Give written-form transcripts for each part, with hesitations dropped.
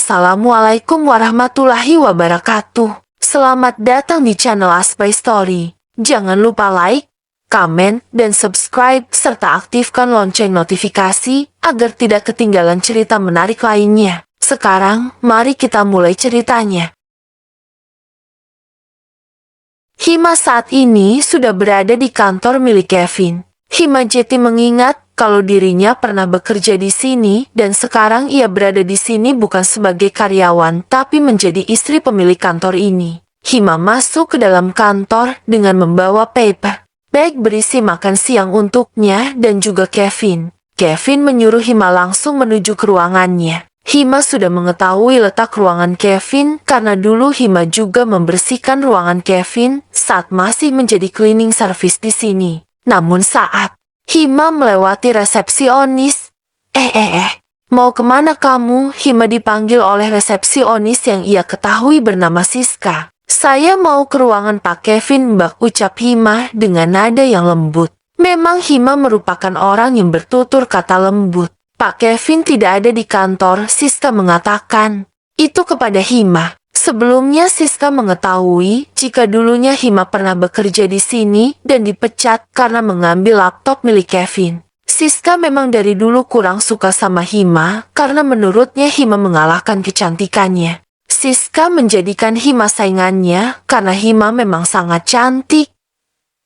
Assalamualaikum warahmatullahi wabarakatuh. Selamat datang di channel Aspay Story. Jangan lupa like, komen, dan subscribe, serta aktifkan lonceng notifikasi agar tidak ketinggalan cerita menarik lainnya. Sekarang, mari kita mulai ceritanya. Hima saat ini sudah berada di kantor milik Kevin. Himajeti mengingat kalau dirinya pernah bekerja di sini dan sekarang ia berada di sini bukan sebagai karyawan tapi menjadi istri pemilik kantor ini. Hima masuk ke dalam kantor dengan membawa paper bag berisi makan siang untuknya dan juga Kevin. Kevin menyuruh Hima langsung menuju ke ruangannya. Hima sudah mengetahui letak ruangan Kevin karena dulu Hima juga membersihkan ruangan Kevin saat masih menjadi cleaning service di sini. Namun saat Hima melewati resepsionis, mau kemana kamu? Hima dipanggil oleh resepsionis yang ia ketahui bernama Siska. Saya mau ke ruangan Pak Kevin, Mbak, ucap Hima dengan nada yang lembut. Memang Hima merupakan orang yang bertutur kata lembut. Pak Kevin tidak ada di kantor, Siska mengatakan itu kepada Hima. Sebelumnya Siska mengetahui jika dulunya Hima pernah bekerja di sini dan dipecat karena mengambil laptop milik Kevin. Siska memang dari dulu kurang suka sama Hima karena menurutnya Hima mengalahkan kecantikannya. Siska menjadikan Hima saingannya karena Hima memang sangat cantik.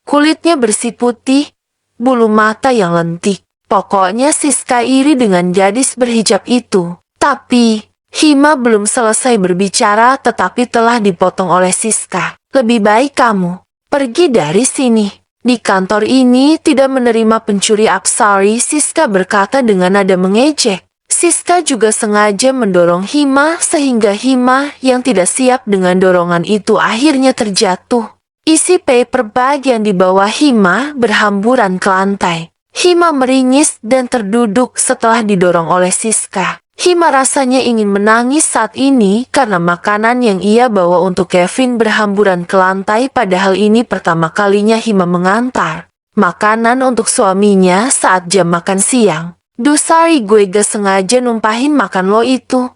Kulitnya bersih putih, bulu mata yang lentik. Pokoknya Siska iri dengan gadis berhijab itu. Tapi Hima belum selesai berbicara tetapi telah dipotong oleh Siska. Lebih baik kamu pergi dari sini. Di kantor ini tidak menerima pencuri apsari, Siska berkata dengan nada mengejek. Siska juga sengaja mendorong Hima sehingga Hima yang tidak siap dengan dorongan itu akhirnya terjatuh. Isi paper bag yang dibawa Hima berhamburan ke lantai. Hima meringis dan terduduk setelah didorong oleh Siska. Hima rasanya ingin menangis saat ini karena makanan yang ia bawa untuk Kevin berhamburan ke lantai padahal ini pertama kalinya Hima mengantar makanan untuk suaminya saat jam makan siang. Duh sorry gue gak sengaja numpahin makan lo itu.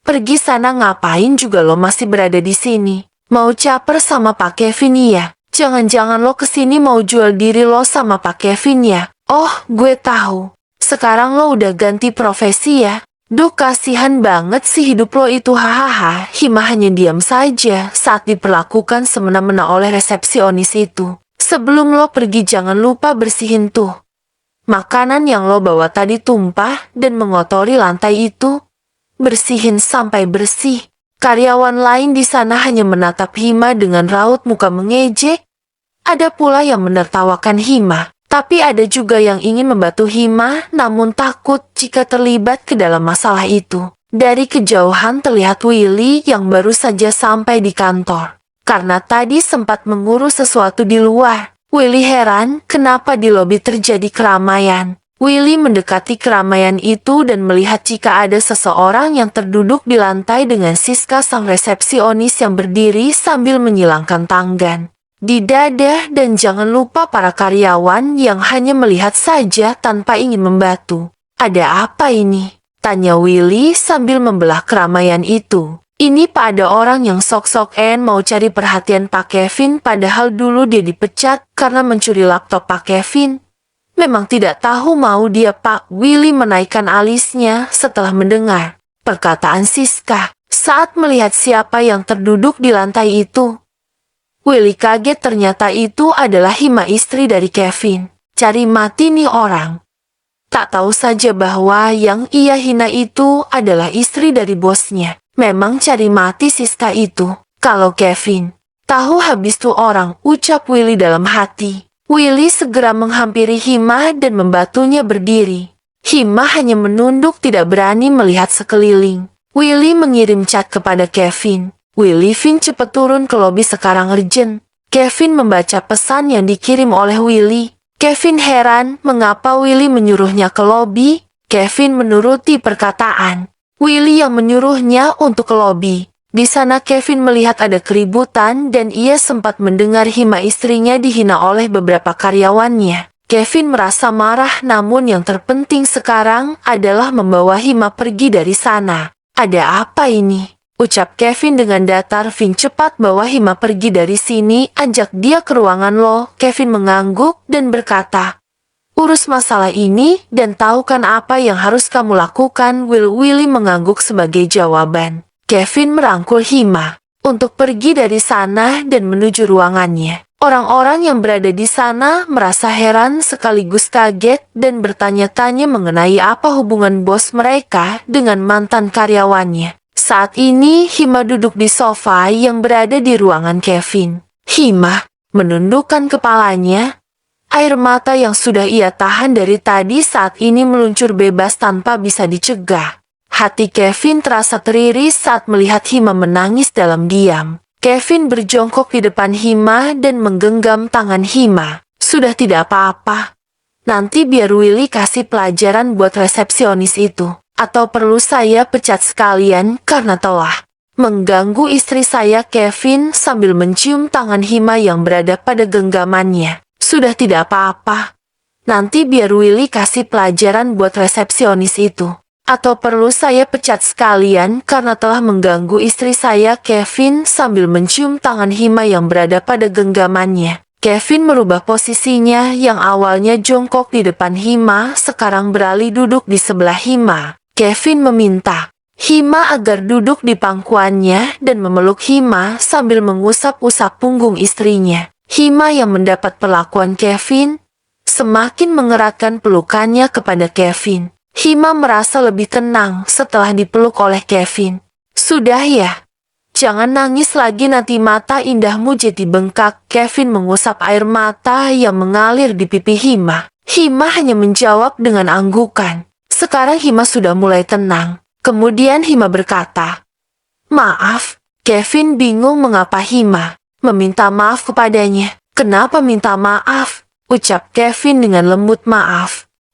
Pergi sana, ngapain juga lo masih berada di sini? Mau caper sama Pak Kevin ya? Jangan-jangan lo kesini mau jual diri lo sama Pak Kevin ya? Oh, gue tahu. Sekarang lo udah ganti profesi ya? Duh kasihan banget sih hidup lo itu, hahaha. Hima hanya diam saja saat diperlakukan semena-mena oleh resepsionis itu. Sebelum lo pergi jangan lupa bersihin tuh. Makanan yang lo bawa tadi tumpah dan mengotori lantai itu. Bersihin sampai bersih. Karyawan lain di sana hanya menatap Hima dengan raut muka mengejek. Ada pula yang menertawakan Hima. Tapi ada juga yang ingin membantu Hima namun takut jika terlibat ke dalam masalah itu. Dari kejauhan terlihat Willy yang baru saja sampai di kantor. Karena tadi sempat mengurus sesuatu di luar. Willy heran kenapa di lobi terjadi keramaian. Willy mendekati keramaian itu dan melihat jika ada seseorang yang terduduk di lantai dengan Siska sang resepsionis yang berdiri sambil menyilangkan tangan di dada dan jangan lupa para karyawan yang hanya melihat saja tanpa ingin membantu. Ada apa ini? Tanya Willy sambil membelah keramaian itu. Ini Pak, ada orang yang sok-sokan mau cari perhatian Pak Kevin padahal dulu dia dipecat karena mencuri laptop Pak Kevin. Memang tidak tahu mau dia Pak. Willy menaikkan alisnya setelah mendengar perkataan Siska. Saat melihat siapa yang terduduk di lantai itu, Willy kaget ternyata itu adalah Hima, istri dari Kevin. Cari mati nih orang. Tak tahu saja bahwa yang ia hina itu adalah istri dari bosnya. Memang cari mati Siska itu. Kalau Kevin tahu habis tuh orang, ucap Willy dalam hati. Willy segera menghampiri Hima dan membantunya berdiri. Hima hanya menunduk tidak berani melihat sekeliling. Willy mengirim chat kepada Kevin. Willy, Vin cepat turun ke lobi sekarang, urgent. Kevin membaca pesan yang dikirim oleh Willy. Kevin heran mengapa Willy menyuruhnya ke lobi. Kevin menuruti perkataan Willy yang menyuruhnya untuk ke lobi. Di sana Kevin melihat ada keributan dan ia sempat mendengar Hima istrinya dihina oleh beberapa karyawannya. Kevin merasa marah namun yang terpenting sekarang adalah membawa Hima pergi dari sana. Ada apa ini? Ucap Kevin dengan datar. Vin cepat bawa Hima pergi dari sini, ajak dia ke ruangan lo. Kevin mengangguk dan berkata, urus masalah ini dan tahu kan apa yang harus kamu lakukan. Willy mengangguk sebagai jawaban. Kevin merangkul Hima untuk pergi dari sana dan menuju ruangannya. Orang-orang yang berada di sana merasa heran sekaligus kaget dan bertanya-tanya mengenai apa hubungan bos mereka dengan mantan karyawannya. Saat ini Hima duduk di sofa yang berada di ruangan Kevin. Hima menundukkan kepalanya. Air mata yang sudah ia tahan dari tadi saat ini meluncur bebas tanpa bisa dicegah. Hati Kevin terasa teriris saat melihat Hima menangis dalam diam. Kevin berjongkok di depan Hima dan menggenggam tangan Hima. Sudah tidak apa-apa. Nanti biar Willy kasih pelajaran buat resepsionis itu. Atau perlu saya pecat sekalian karena telah mengganggu istri saya. Kevin sambil mencium tangan Hima yang berada pada genggamannya. Sudah tidak apa-apa. Nanti biar Willy kasih pelajaran buat resepsionis itu. Atau perlu saya pecat sekalian karena telah mengganggu istri saya. Kevin sambil mencium tangan Hima yang berada pada genggamannya. Kevin merubah posisinya yang awalnya jongkok di depan Hima, sekarang beralih duduk di sebelah Hima. Kevin meminta Hima agar duduk di pangkuannya dan memeluk Hima sambil mengusap-usap punggung istrinya. Hima yang mendapat perlakuan Kevin semakin mengeratkan pelukannya kepada Kevin. Hima merasa lebih tenang setelah dipeluk oleh Kevin. Sudah ya, jangan nangis lagi nanti mata indahmu jadi bengkak. Kevin mengusap air mata yang mengalir di pipi Hima. Hima hanya menjawab dengan anggukan. Sekarang Hima sudah mulai tenang. Kemudian Hima berkata, maaf. Kevin bingung mengapa Hima meminta maaf kepadanya. Kenapa minta maaf? Ucap Kevin dengan lembut.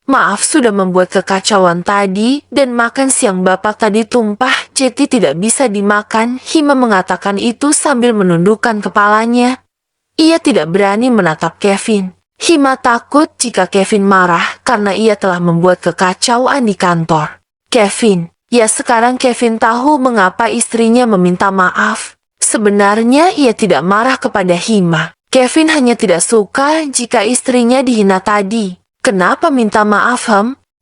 Maaf sudah membuat kekacauan tadi dan makan siang Bapak tadi tumpah jadi tidak bisa dimakan. Hima mengatakan itu sambil menundukkan kepalanya. Ia tidak berani menatap Kevin. Hima takut jika Kevin marah karena ia telah membuat kekacauan di kantor. Kevin, ya sekarang Kevin tahu mengapa istrinya meminta maaf. Sebenarnya ia tidak marah kepada Hima. Kevin hanya tidak suka jika istrinya dihina tadi. Kenapa minta maaf,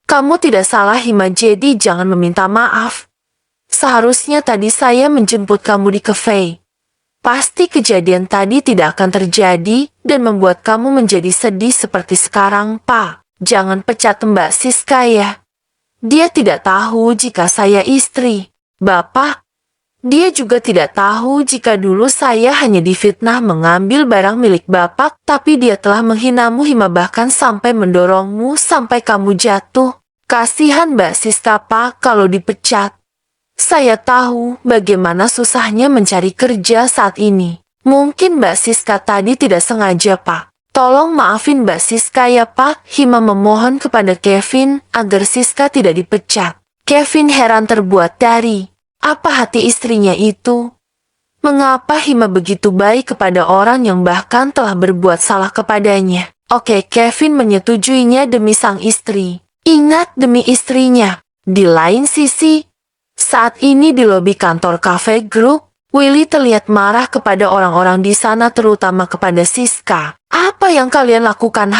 Kamu tidak salah Hima, jadi jangan meminta maaf. Seharusnya tadi saya menjemput kamu di kafe. Pasti kejadian tadi tidak akan terjadi dan membuat kamu menjadi sedih seperti sekarang, Pak. Jangan pecat Mbak Siska ya. Dia tidak tahu jika saya istri Bapak. Dia juga tidak tahu jika dulu saya hanya difitnah mengambil barang milik Bapak, tapi dia telah menghinamu Hima bahkan sampai mendorongmu sampai kamu jatuh. Kasihan Mbak Siska Pak kalau dipecat. Saya tahu bagaimana susahnya mencari kerja saat ini. Mungkin Mbak Siska tadi tidak sengaja Pak. Tolong maafin Mbak Siska ya Pak. Hima memohon kepada Kevin agar Siska tidak dipecat. Kevin heran terbuat dari apa hati istrinya itu? Mengapa Hima begitu baik kepada orang yang bahkan telah berbuat salah kepadanya? Oke, Kevin menyetujuinya demi sang istri. Ingat, demi istrinya. Di lain sisi, saat ini di lobi kantor Cafe Group, Willy terlihat marah kepada orang-orang di sana terutama kepada Siska. Apa yang kalian lakukan,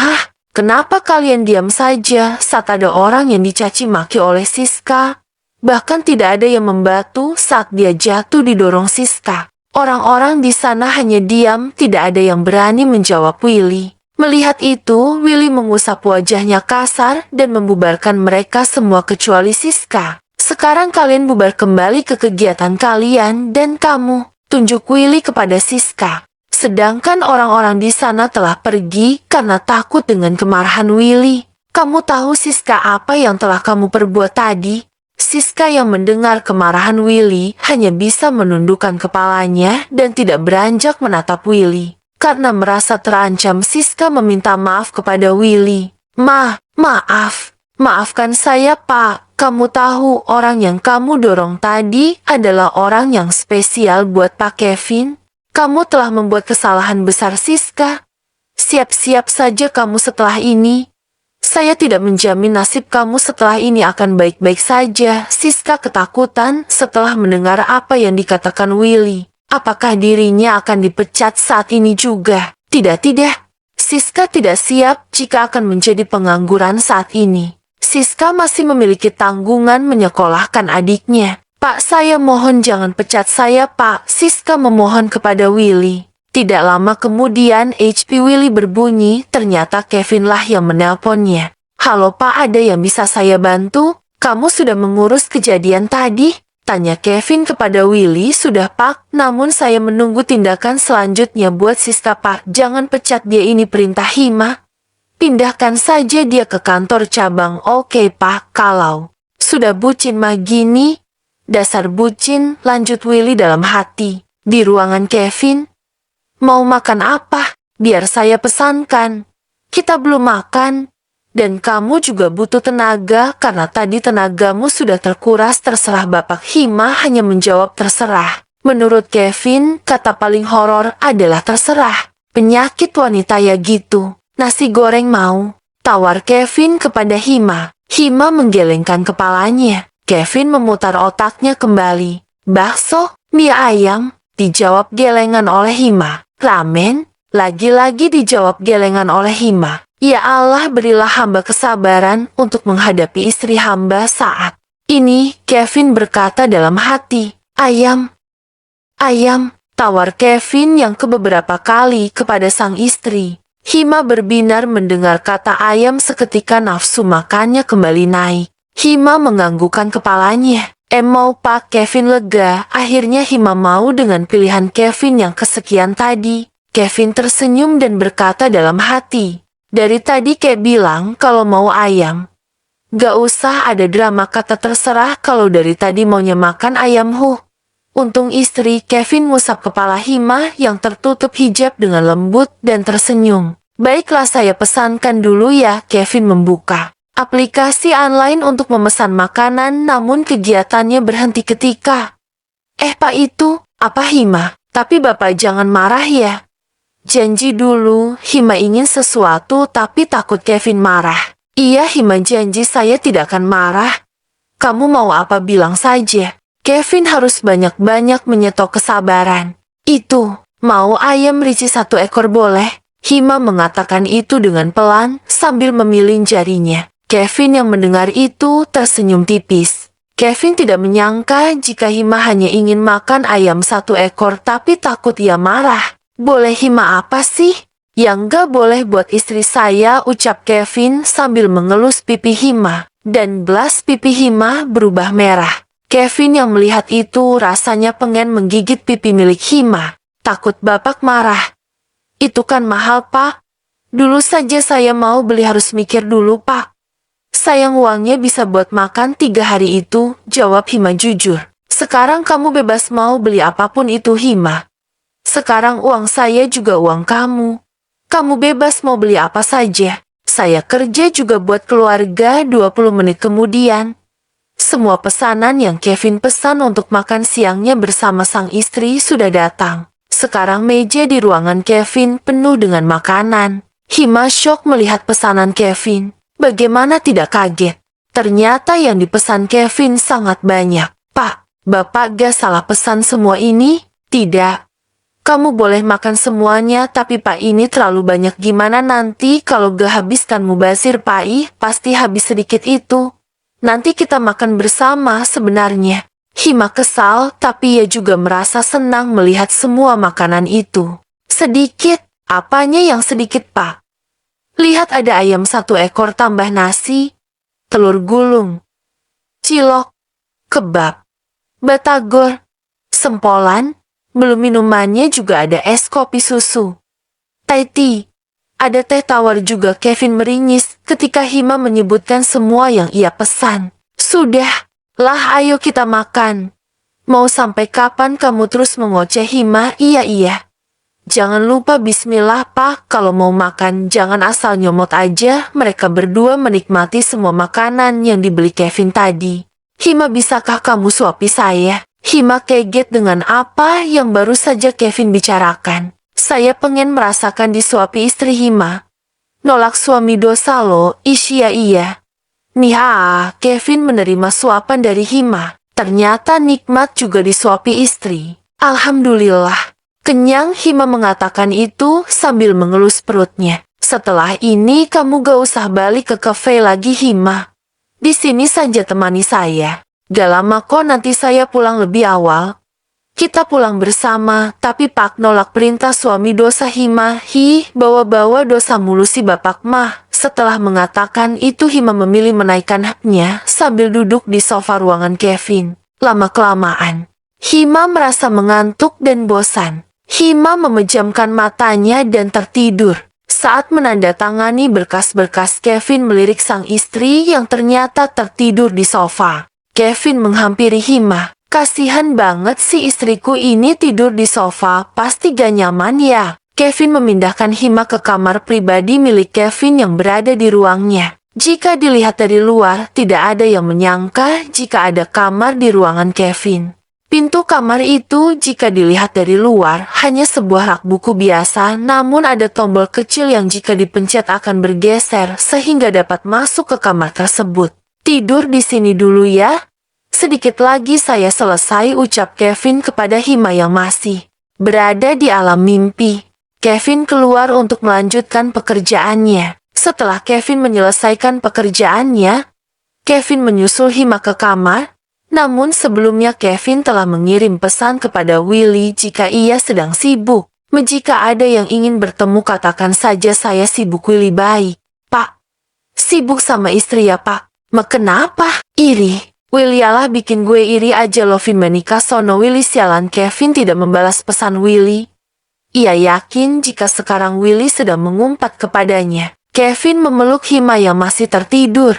Kenapa kalian diam saja saat ada orang yang dicaci maki oleh Siska? Bahkan tidak ada yang membantu saat dia jatuh didorong Siska. Orang-orang di sana hanya diam, tidak ada yang berani menjawab Willy. Melihat itu, Willy mengusap wajahnya kasar dan membubarkan mereka semua kecuali Siska. Sekarang kalian bubar kembali ke kegiatan kalian dan kamu, tunjuk Willy kepada Siska. Sedangkan orang-orang di sana telah pergi karena takut dengan kemarahan Willy. Kamu tahu Siska apa yang telah kamu perbuat tadi? Siska yang mendengar kemarahan Willy hanya bisa menundukkan kepalanya dan tidak beranjak menatap Willy. Karena merasa terancam, Siska meminta maaf kepada Willy. Maaf. Maafkan saya Pak. Kamu tahu orang yang kamu dorong tadi adalah orang yang spesial buat Pak Kevin. Kamu telah membuat kesalahan besar Siska. Siap-siap saja kamu setelah ini. Saya tidak menjamin nasib kamu setelah ini akan baik-baik saja. Siska ketakutan setelah mendengar apa yang dikatakan Willy. Apakah dirinya akan dipecat saat ini juga? Tidak. Siska tidak siap jika akan menjadi pengangguran saat ini. Siska masih memiliki tanggungan menyekolahkan adiknya. Pak, saya mohon jangan pecat saya, Pak. Siska memohon kepada Willy. Tidak lama kemudian HP Willy berbunyi, ternyata Kevin lah yang menelponnya. Halo Pak, ada yang bisa saya bantu? Kamu sudah mengurus kejadian tadi? Tanya Kevin kepada Willy. Sudah Pak, namun saya menunggu tindakan selanjutnya buat Siska Pak. Jangan pecat dia, ini perintah Hima. Pindahkan saja dia ke kantor cabang. Oke Pak, kalau sudah bucin mah gini. Dasar bucin, lanjut Willy dalam hati. Di ruangan Kevin. Mau makan apa? Biar saya pesankan. Kita belum makan. Dan kamu juga butuh tenaga karena tadi tenagamu sudah terkuras. Terserah Bapak. Hima hanya menjawab terserah. Menurut Kevin, kata paling horor adalah terserah. Penyakit wanita ya gitu. Nasi goreng mau? Tawar Kevin kepada Hima. Hima menggelengkan kepalanya. Kevin memutar otaknya kembali. Bakso? Mie ayam? Dijawab gelengan oleh Hima. Ramen? Lagi-lagi dijawab gelengan oleh Hima. Ya Allah, berilah hamba kesabaran untuk menghadapi istri hamba saat ini. Kevin berkata dalam hati. Ayam. Tawar Kevin yang beberapa kali kepada sang istri. Hima berbinar mendengar kata ayam, seketika nafsu makannya kembali naik. Hima menganggukkan kepalanya. Mau Pak? Kevin lega. Akhirnya Hima mau dengan pilihan Kevin yang kesekian tadi. Kevin tersenyum dan berkata dalam hati. Dari tadi Kek bilang kalau mau ayam. Gak usah ada drama, kata terserah kalau dari tadi maunya makan ayam. Untung istri. Kevin ngusap kepala Hima yang tertutup hijab dengan lembut dan tersenyum. Baiklah, saya pesankan dulu ya. Kevin membuka aplikasi online untuk memesan makanan, namun kegiatannya berhenti ketika Pak, itu apa Hima? Tapi Bapak jangan marah ya. Janji dulu. Hima ingin sesuatu tapi takut Kevin marah. Iya Hima, janji saya tidak akan marah. Kamu mau apa bilang saja. Kevin harus banyak-banyak menyetok kesabaran. Itu, mau ayam rici 1 ekor boleh? Hima mengatakan itu dengan pelan sambil memilih jarinya. Kevin yang mendengar itu tersenyum tipis. Kevin tidak menyangka jika Hima hanya ingin makan ayam 1 ekor tapi takut ia marah. Boleh Hima, apa sih? Yang gak boleh buat istri saya, ucap Kevin sambil mengelus pipi Hima. Dan belas pipi Hima berubah merah. Kevin yang melihat itu rasanya pengen menggigit pipi milik Hima. Takut Bapak marah. Itu kan mahal Pak. Dulu saja saya mau beli harus mikir dulu Pak. Sayang uangnya bisa buat makan 3 hari itu, jawab Hima jujur. Sekarang kamu bebas mau beli apapun itu Hima. Sekarang uang saya juga uang kamu. Kamu bebas mau beli apa saja. Saya kerja juga buat keluarga. 20 menit kemudian. Semua pesanan yang Kevin pesan untuk makan siangnya bersama sang istri sudah datang. Sekarang meja di ruangan Kevin penuh dengan makanan. Hima syok melihat pesanan Kevin. Bagaimana tidak kaget? Ternyata yang dipesan Kevin sangat banyak. Pak, Bapak gak salah pesan semua ini? Tidak. Kamu boleh makan semuanya, tapi Pak ini terlalu banyak. Gimana nanti kalau gak habiskan mubazir Pak? Pasti habis sedikit itu. Nanti kita makan bersama sebenarnya. Hima kesal, tapi ia juga merasa senang melihat semua makanan itu. Sedikit? Apanya yang sedikit Pak? Lihat, ada ayam 1 ekor tambah nasi, telur gulung, cilok, kebab, batagor, sempolan, belum minumannya juga ada es kopi susu, Thai tea, ada teh tawar juga. Kevin meringis ketika Hima menyebutkan semua yang ia pesan. Sudah, lah ayo kita makan. Mau sampai kapan kamu terus mengoceh Hima? Iya. Jangan lupa bismillah Pak, kalau mau makan jangan asal nyomot aja. Mereka berdua menikmati semua makanan yang dibeli Kevin tadi. Hima, bisakah kamu suapi saya? Hima kaget dengan apa yang baru saja Kevin bicarakan. Saya pengen merasakan disuapi istri Hima. Nolak suami dosa lo, iya. Niha, Kevin menerima suapan dari Hima. Ternyata nikmat juga disuapi istri. Alhamdulillah. Kenyang, Hima mengatakan itu sambil mengelus perutnya. Setelah ini kamu gak usah balik ke kafe lagi, Hima. Di sini saja temani saya. Gak lama kok, nanti saya pulang lebih awal. Kita pulang bersama, tapi Pak nolak perintah suami dosa Hima. Bawa-bawa dosa mulu si bapak mah. Setelah mengatakan itu Hima memilih menaikkan haknya sambil duduk di sofa ruangan Kevin. Lama-kelamaan, Hima merasa mengantuk dan bosan. Hima memejamkan matanya dan tertidur. Saat menandatangani berkas-berkas, Kevin melirik sang istri yang ternyata tertidur di sofa. Kevin menghampiri Hima. Kasihan banget si istriku ini tidur di sofa, pasti gak nyaman ya. Kevin memindahkan Hima ke kamar pribadi milik Kevin yang berada di ruangnya. Jika dilihat dari luar, tidak ada yang menyangka jika ada kamar di ruangan Kevin. Pintu kamar itu jika dilihat dari luar hanya sebuah rak buku biasa, namun ada tombol kecil yang jika dipencet akan bergeser sehingga dapat masuk ke kamar tersebut. Tidur di sini dulu ya. Sedikit lagi saya selesai, ucap Kevin kepada Hima yang masih berada di alam mimpi. Kevin keluar untuk melanjutkan pekerjaannya. Setelah Kevin menyelesaikan pekerjaannya, Kevin menyusul Hima ke kamar. Namun sebelumnya Kevin telah mengirim pesan kepada Willy jika ia sedang sibuk. Jika ada yang ingin bertemu katakan saja saya sibuk. Willy baik. Pak, sibuk sama istri ya Pak. Kenapa? Iri. Willy alah bikin gue iri aja lo, Vin menikah sono. Willy sialan. Kevin tidak membalas pesan Willy. Ia yakin jika sekarang Willy sedang mengumpat kepadanya. Kevin memeluk Hima yang masih tertidur.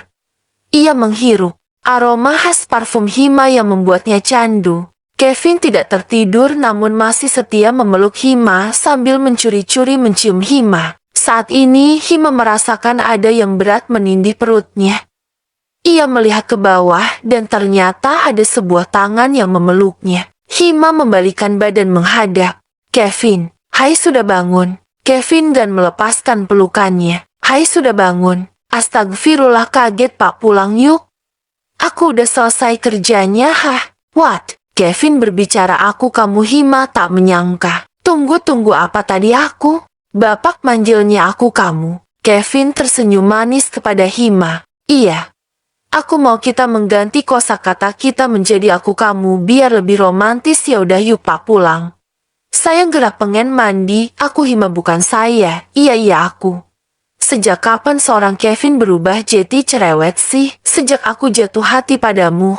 Ia menghirup aroma khas parfum Hima yang membuatnya candu. Kevin tidak tertidur namun masih setia memeluk Hima sambil mencuri-curi mencium Hima. Saat ini Hima merasakan ada yang berat menindih perutnya. Ia melihat ke bawah dan ternyata ada sebuah tangan yang memeluknya. Hima membalikan badan menghadap Kevin. Hai, sudah bangun. Kevin dan melepaskan pelukannya. Hai, sudah bangun. Astagfirullah, kaget Pak, pulang yuk. Aku udah selesai kerjanya. What? Kevin berbicara aku kamu. Hima tak menyangka. Tunggu apa tadi aku? Bapak manggilnya aku kamu. Kevin tersenyum manis kepada Hima. Iya. Aku mau kita mengganti kosakata kita menjadi aku kamu biar lebih romantis. Ya udah yuk Pak, pulang. Saya gerak pengen mandi. Aku Hima bukan saya. Iya aku. Sejak kapan seorang Kevin berubah jadi cerewet sih? Sejak aku jatuh hati padamu,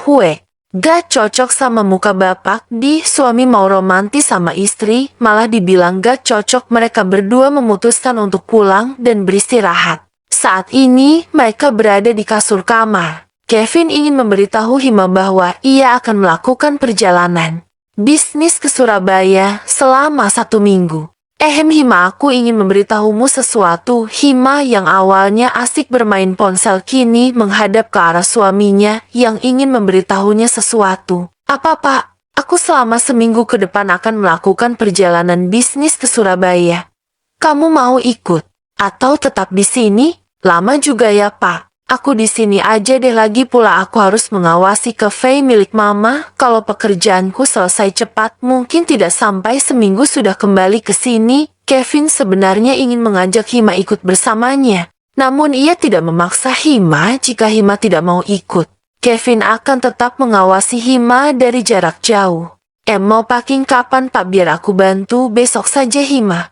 Gak cocok sama muka bapak. Suami mau romantis sama istri, malah dibilang gak cocok. Mereka berdua memutuskan untuk pulang dan beristirahat. Saat ini mereka berada di kasur kamar. Kevin ingin memberitahu Hima bahwa ia akan melakukan perjalanan bisnis ke Surabaya selama 1 minggu. Hima, aku ingin memberitahumu sesuatu. Hima yang awalnya asik bermain ponsel kini menghadap ke arah suaminya yang ingin memberitahunya sesuatu. Apa Pak? Aku selama 1 minggu ke depan akan melakukan perjalanan bisnis ke Surabaya. Kamu mau ikut? Atau tetap di sini? Lama juga ya Pak. Aku di sini aja deh, lagi pula aku harus mengawasi cafe milik Mama. Kalau pekerjaanku selesai cepat, mungkin tidak sampai 1 minggu sudah kembali ke sini. Kevin sebenarnya ingin mengajak Hima ikut bersamanya. Namun ia tidak memaksa Hima jika Hima tidak mau ikut. Kevin akan tetap mengawasi Hima dari jarak jauh. Mau packing kapan Pak biar aku bantu? Besok saja Hima.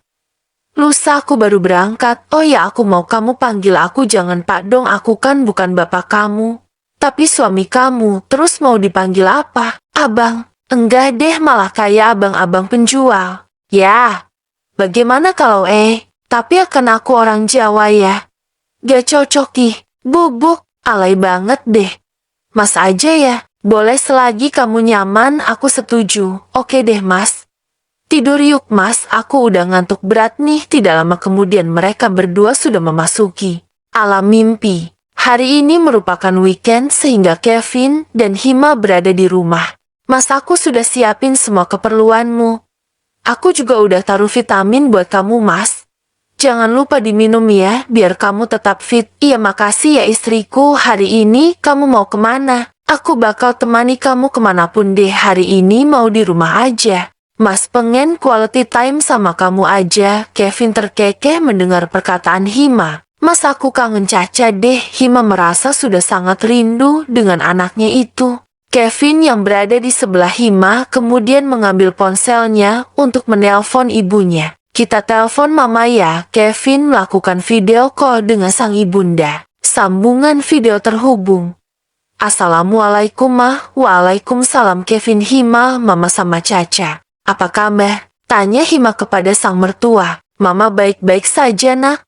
Lusa aku baru berangkat. Oh ya, aku mau kamu panggil aku jangan Pak dong, aku kan bukan bapak kamu. Tapi suami kamu. Terus mau dipanggil apa? Abang. Enggak deh, malah kayak abang-abang penjual. Ya. Bagaimana kalau tapi akan aku orang Jawa ya. Gak cocok Bubuk. Alay banget deh. Mas aja ya. Boleh selagi kamu nyaman, aku setuju. Oke deh Mas. Tidur yuk Mas, aku udah ngantuk berat nih. Tidak lama kemudian mereka berdua sudah memasuki alam mimpi. Hari ini merupakan weekend sehingga Kevin dan Hima berada di rumah. Mas, aku sudah siapin semua keperluanmu. Aku juga udah taruh vitamin buat kamu Mas. Jangan lupa diminum ya, biar kamu tetap fit. Iya makasih ya istriku, hari ini kamu mau kemana? Aku bakal temani kamu kemanapun deh, hari ini mau di rumah aja. Mas pengen quality time sama kamu aja. Kevin terkekeh mendengar perkataan Hima. Mas aku kangen Caca deh. Hima merasa sudah sangat rindu dengan anaknya itu. Kevin yang berada di sebelah Hima kemudian mengambil ponselnya untuk menelpon ibunya. Kita telepon mama ya. Kevin melakukan video call dengan sang ibunda. Sambungan video terhubung. Assalamualaikum mah. Waalaikumsalam. Kevin, Hima, mama sama Caca. Apa kabar? Tanya Hima kepada sang mertua. Mama baik-baik saja nak.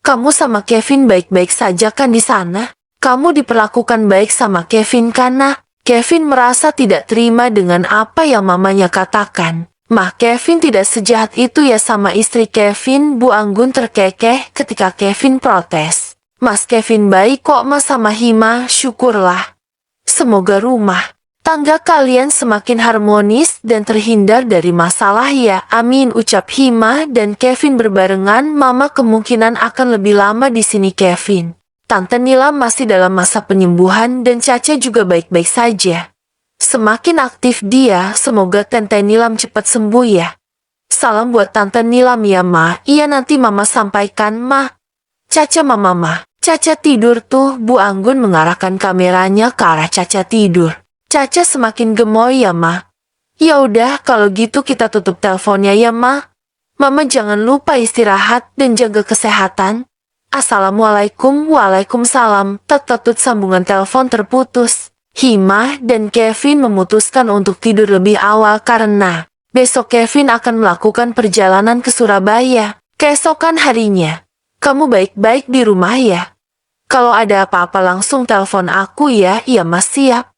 Kamu sama Kevin baik-baik saja kan di sana? Kamu diperlakukan baik sama Kevin kan nak? Kevin merasa tidak terima dengan apa yang mamanya katakan. Mah Kevin tidak sejahat itu ya sama istri Kevin. Bu Anggun terkekeh ketika Kevin protes. Mas Kevin baik kok mas sama Hima, syukurlah. Semoga rumah tangga kalian semakin harmonis dan terhindar dari masalah ya. Amin, ucap Hima dan Kevin berbarengan. Mama kemungkinan akan lebih lama di sini Kevin. Tante Nilam masih dalam masa penyembuhan dan Caca juga baik-baik saja. Semakin aktif dia, semoga Tante Nilam cepat sembuh ya. Salam buat Tante Nilam ya ma. Iya nanti mama sampaikan ma. Caca mama. Caca tidur tuh. Bu Anggun mengarahkan kameranya ke arah Caca tidur. Caca semakin gemoy ya ma. Ya udah kalau gitu kita tutup teleponnya ya ma. Mama jangan lupa istirahat dan jaga kesehatan. Assalamualaikum. Waalaikumsalam. Tet-tet sambungan telepon terputus. Hima dan Kevin memutuskan untuk tidur lebih awal karena besok Kevin akan melakukan perjalanan ke Surabaya. Keesokan harinya. Kamu baik-baik di rumah ya? Kalau ada apa-apa langsung telepon aku ya. Iya mas siap.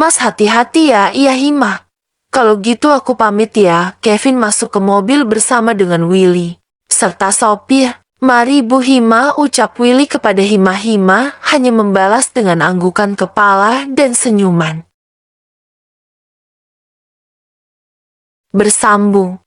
Mas hati-hati ya. Iya Hima. Kalau gitu aku pamit ya. Kevin masuk ke mobil bersama dengan Willy serta sopir. Mari Bu Hima, ucap Willy kepada Hima. Hima hanya membalas dengan anggukan kepala dan senyuman. Bersambung.